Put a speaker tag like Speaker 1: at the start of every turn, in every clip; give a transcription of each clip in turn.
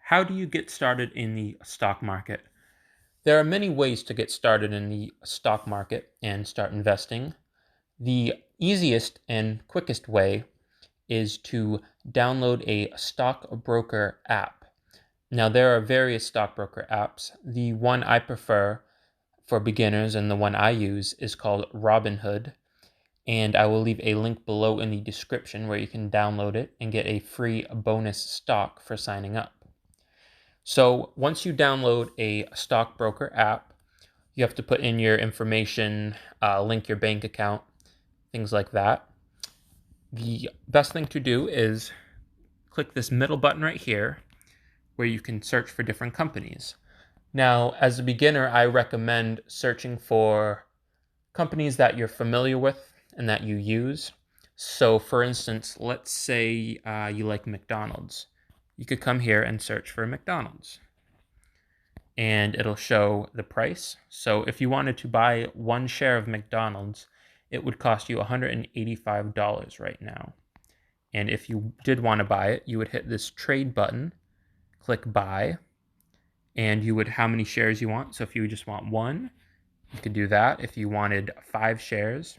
Speaker 1: How do you get started in the stock market? There are many ways to get started in the stock market and start investing. The easiest and quickest way is to download a stockbroker app. Now, there are various stockbroker apps. The one I prefer for beginners and the one I use is called Robinhood, and I will leave a link below in the description where you can download it and get a free bonus stock for signing up. So once you download a stockbroker app, you have to put in your information, link your bank account, things like that. The best thing to do is click this middle button right here where you can search for different companies. Now, as a beginner, I recommend searching for companies that you're familiar with and that you use. So for instance, let's say you like McDonald's. You could come here and search for McDonald's, and it'll show the price. So if you wanted to buy one share of McDonald's, it would cost you $185 right now. And if you did want to buy it, you would hit this trade button, click buy, and you would how many shares you want. So if you just want one, you could do that. If you wanted 5 shares,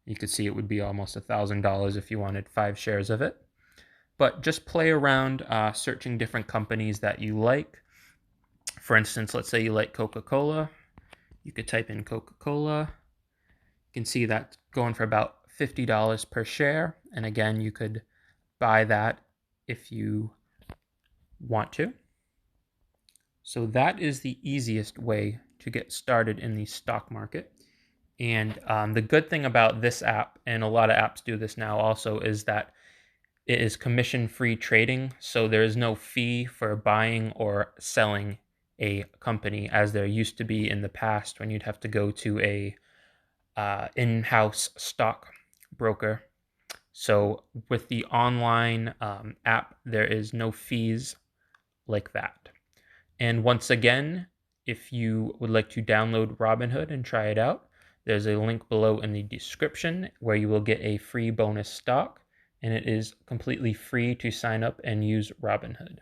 Speaker 1: you could see it would be almost $1,000 if you wanted 5 shares of it. But just play around searching different companies that you like. For instance, let's say you like Coca-Cola. You could type in Coca-Cola. You can see that's going for about $50 per share. And again, you could buy that if you want to. So that is the easiest way to get started in the stock market. And the good thing about this app, and a lot of apps do this now also, is that it is commission-free trading. So there is no fee for buying or selling a company as there used to be in the past when you'd have to go to a in-house stock broker. So with the online app, there is no fees like that. And once again, if you would like to download Robinhood and try it out, there's a link below in the description where you will get a free bonus stock, and it is completely free to sign up and use Robinhood.